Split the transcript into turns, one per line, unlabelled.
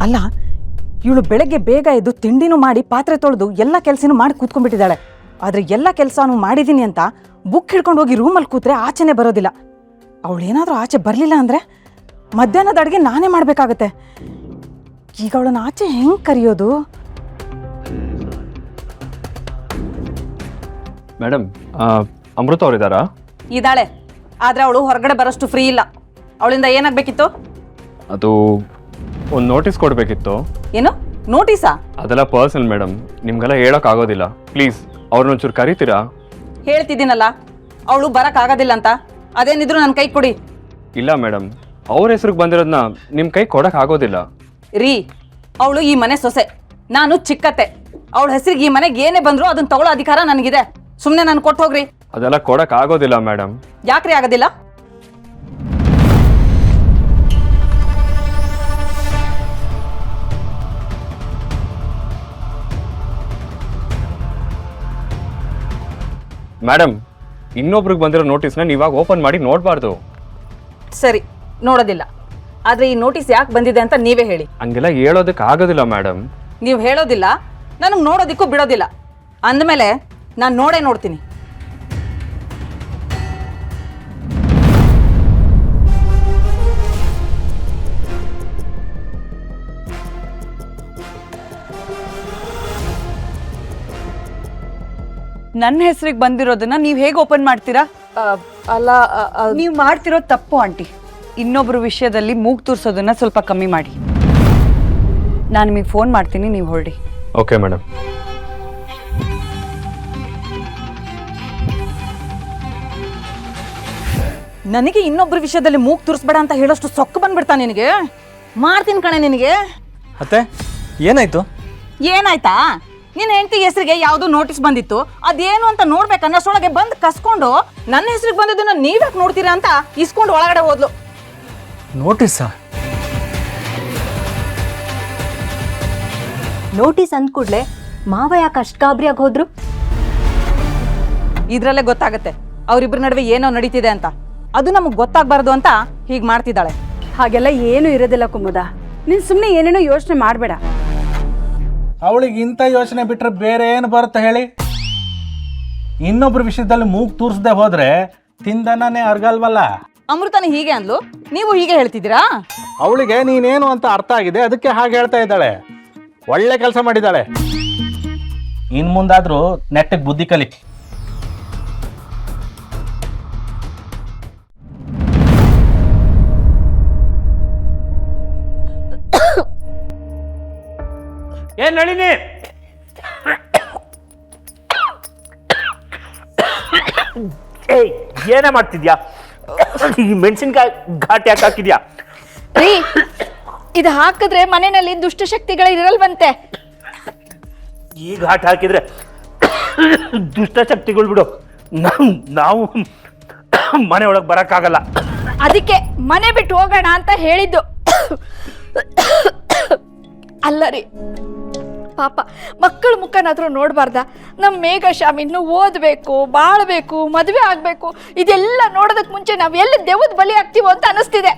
ಅಲ್ಲ, ಇವಳು ಬೆಳಗ್ಗೆ ಬೇಗ ಎದ್ದು ತಿಂಡಿನೂ ಮಾಡಿ ಪಾತ್ರೆ ತೊಳೆದು ಎಲ್ಲ ಕೆಲಸನೂ ಮಾಡಿ ಕೂತ್ಕೊಂಡ್ಬಿಟ್ಟಿದ್ದಾಳೆ. ಆದರೆ ಎಲ್ಲ ಕೆಲಸನೂ ಮಾಡಿದ್ದೀನಿ ಅಂತ ಬುಕ್ ಹಿಡ್ಕೊಂಡು ಹೋಗಿ ರೂಮಲ್ಲಿ ಕೂತ್ರೆ ಆಚೆನೇ ಬರೋದಿಲ್ಲ. ಅವಳೇನಾದರೂ ಆಚೆ ಬರಲಿಲ್ಲ ಅಂದರೆ ಮಧ್ಯಾಹ್ನದ ಅಡುಗೆ ನಾನೇ ಮಾಡಬೇಕಾಗತ್ತೆ. ಈಗ ಅವಳನ್ನ ಆಚೆ ಹೆಂಗೆ ಕರೆಯೋದು?
ಮೇಡಮ್, ಅಮೃತ ಅವರಿದ್ದಾರಾ?
ಇದ್ದಾಳೆ, ಆದರೆ ಅವಳು ಹೊರಗಡೆ ಬರೋಷ್ಟು ಫ್ರೀ ಇಲ್ಲ. ಅವಳಿಂದ ಏನಾಗಬೇಕಿತ್ತು?
ಅದು ಒಂದು ನೋಟಿಸ್ ಕೊಡಬೇಕಿತ್ತು.
ಏನು ನೋಟಿಸಾ?
ಅದೆಲ್ಲ ಪರ್ಸನಲ್ ಮೇಡಮ್, ನಿಮ್ಗೆಲ್ಲ ಹೇಳೋಕ್ಕಾಗೋದಿಲ್ಲ. ಪ್ಲೀಸ್ ಅವ್ರನ್ನ ಒಂಚೂರು ಕರೀತೀರಾ?
ಹೇಳ್ತಿದ್ದೀನಲ್ಲ, ಅವಳು ಬರೋಕ್ಕಾಗೋದಿಲ್ಲ ಅಂತ. ಅದೇನಿದ್ರು ನನ್ನ ಕೈ ಕೊಡಿ.
ಇಲ್ಲ ಮೇಡಮ್, ಅವ್ರ ಹೆಸ್ರಿಗೆ ಬಂದಿರೋದನ್ನ ನಿಮ್ಮ ಕೈ ಕೊಡೋಕ್ಕಾಗೋದಿಲ್ಲ.
ರೀ, ಅವಳು ಈ ಮನೆ ಸೊಸೆ, ನಾನು ಚಿಕ್ಕತ್ತೆ. ಅವಳ ಹೆಸರಿಗೆ ಈ ಮನೆಗೆ ಏನೇ ಬಂದರೂ ಅದನ್ನ ತಗೊಳ್ಳೋ ಅಧಿಕಾರ ನನಗಿದೆ. ಸುಮ್ಮನೆ ನಾನು ಕೊಟ್ಟು ಹೋಗ್ರಿ.
ಅದೆಲ್ಲ ಕೊಡೋಕ್ಕಾಗೋದಿಲ್ಲ ಮೇಡಮ್.
ಯಾಕ್ರಿ ಆಗೋದಿಲ್ಲ?
ಮೇಡಮ್, ಇನ್ನೊಬ್ರಿಗೆ ಬಂದಿರೋ ನೋಟಿಸ್ನ ನೀವಾಗ ಓಪನ್ ಮಾಡಿ ನೋಡಬಾರ್ದು.
ಸರಿ, ನೋಡೋದಿಲ್ಲ. ಆದರೆ ಈ ನೋಟಿಸ್ ಯಾಕೆ ಬಂದಿದೆ ಅಂತ ನೀವೇ ಹೇಳಿ.
ಹಂಗೆಲ್ಲ ಹೇಳೋದಕ್ಕೆ ಆಗೋದಿಲ್ಲ ಮೇಡಮ್.
ನೀವು ಹೇಳೋದಿಲ್ಲ, ನನಗೆ ನೋಡೋದಕ್ಕೂ ಬಿಡೋದಿಲ್ಲ. ಅಂದಮೇಲೆ ನಾನು ನೋಡೇ ನೋಡ್ತೀನಿ.
ನನ್ನ ಹೆಸರಿಗೆ ಬಂದಿರೋದನ್ನ ನೀವು ಹೇಗೆ ಓಪನ್ ಮಾಡ್ತೀರಾ?
ಅಲ್ಲ,
ನೀವು ಮಾಡ್ತಿರೋ ತಪ್ಪು ಆಂಟಿ. ಇನ್ನೊಬ್ಬರ ವಿಷಯದಲ್ಲಿ ಮೂಗು ತೂರ್ಸೋದನ್ನ ಸ್ವಲ್ಪ ಕಮ್ಮಿ ಮಾಡಿ. ನಾನು ನಿಮಗೆ ಫೋನ್ ಮಾಡ್ತೀನಿ, ನೀವು ಹೊರಡಿ.
Okay madam.
ನನಗೆ ಇನ್ನೊಬ್ಬರ ವಿಷಯದಲ್ಲಿ ಮೂಗು ತೂರಿಸ್ಬೇಡ ಅಂತ ಹೇಳೋಷ್ಟು ಸೊಕ್ಕು ಬಂದ್ಬಿಡ್ತಾ ನಿನಗೆ? ಮಾಡ್ತೀನಿ ಕಣೆ ನಿನಗೆ.
ಅತ್ತೆ, ಏನಾಯ್ತು?
ಏನಾಯ್ತಾ? ನಿನ್ನ ಹೆಂಡತಿ ಹೆಸರಿಗೆ ಯಾವುದೋ ನೋಟಿಸ್ ಬಂದಿತ್ತು, ಅದೇನು ಅಂತ ನೋಡ್ಬೇಕನ್ನಷ್ಟೊಳಗೆ ಬಂದು ಕಸ್ಕೊಂಡು ನನ್ನ ಹೆಸರಿಗೆ ಬಂದಿದ್ದನ್ನ ನೀವ್ಯಾಕೆ ನೋಡ್ತೀರಾ ಅಂತ ಇಸ್ಕೊಂಡು ಒಳಗಡೆ ಹೋದ್ಲು.
ನೋಟಿಸಾ?
ನೋಟಿಸ್ ಅಂದ ಕೂಡಲೇ ಮಾವ ಯಾಕೆ ಅಷ್ಟು ಗಾಬರಿಯಾಗಿ ಹೋದ್ರು?
ಇದ್ರಲ್ಲೇ ಗೊತ್ತಾಗತ್ತೆ ಅವರಿಬ್ಬರ ನಡುವೆ ಏನೋ ನಡೀತಿದೆ ಅಂತ. ಅದು ನಮಗೆ ಗೊತ್ತಾಗಬಾರ್ದು ಅಂತ ಹೀಗೆ ಮಾಡ್ತಿದ್ದಾಳೆ.
ಹಾಗೆಲ್ಲ ಏನು ಇರೋದಿಲ್ಲ ಕುಮುದ. ನೀನು ಸುಮ್ಮನೆ ಏನೇನೋ ಯೋಚನೆ ಮಾಡಬೇಡ.
ಅವಳಿಗೆ ಇಂಥ ಯೋಚನೆ ಬಿಟ್ಟರೆ ಬೇರೆ ಏನು ಬರುತ್ತೆ ಹೇಳಿ? ಇನ್ನೊಬ್ಬರ ವಿಷಯದಲ್ಲಿ ಮೂಗು ತೂರಿಸದೆ ಹೋದ್ರೆ ತಿಂದನೇ ಅರ್ಗಲ್ವಲ್ಲ.
ಅಮೃತನ ಹೀಗೆ ಅಂದ್ಲು, ನೀವು ಹೀಗೆ ಹೇಳ್ತಿದ್ದೀರಾ?
ಅವಳಿಗೆ ನೀನೇನು ಅಂತ ಅರ್ಥ ಆಗಿದೆ, ಅದಕ್ಕೆ ಹಾಗೆ ಹೇಳ್ತಾ ಇದ್ದಾಳೆ. ಒಳ್ಳೆ ಕೆಲಸ ಮಾಡಿದ್ದಾಳೆ. ಇನ್ನು ಮುಂದಾದರೂ ನೆಟ್ಟಗೆ ಬುದ್ಧಿ ಕಲಿ.
ಏನ್ ನಳಿನಿ, ಏನೇ ಮಾಡ್ತಿದ್ಯಾ? ಈ ಮೆಣಸಿನ್ಕಾಯಿ ಘಾಟ್ ಯಾಕೆ ಹಾಕಿದ್ಯಾ?
ರೀ, ಇದು ಹಾಕಿದ್ರೆ ಮನೆಯಲ್ಲಿ ದುಷ್ಟಶಕ್ತಿಗಳು ಇರಲ್ವಂತೆ.
ಈ ಘಾಟ್ ಹಾಕಿದ್ರೆ ದುಷ್ಟಶಕ್ತಿಗಳು ಬಿಡು, ನಾವು ಮನೆ ಒಳಗೆ ಬರಕ್ಕಾಗಲ್ಲ.
ಅದಕ್ಕೆ ಮನೆ ಬಿಟ್ಟು ಹೋಗೋಣ ಅಂತ ಹೇಳಿದ್ದು. ಅಲ್ಲ ರೀ, ಪಾಪ ಮಕ್ಕಳ ಮುಖನಾದ್ರೂ ನೋಡಬಾರ್ದ? ನಮ್ಮ ಮೇಘಶ್ಯಾಮ್ ಇನ್ನು ಓದಬೇಕು, ಬಾಳ್ಬೇಕು, ಮದುವೆ ಆಗಬೇಕು. ಇದೆಲ್ಲ ನೋಡೋದಕ್ಕೆ ಮುಂಚೆ ನಾವು ಎಲ್ಲಿ ದೆವ್ವದ ಬಲಿ ಆಗ್ತೀವೋ ಅಂತ ಅನಿಸ್ತಿದೆ.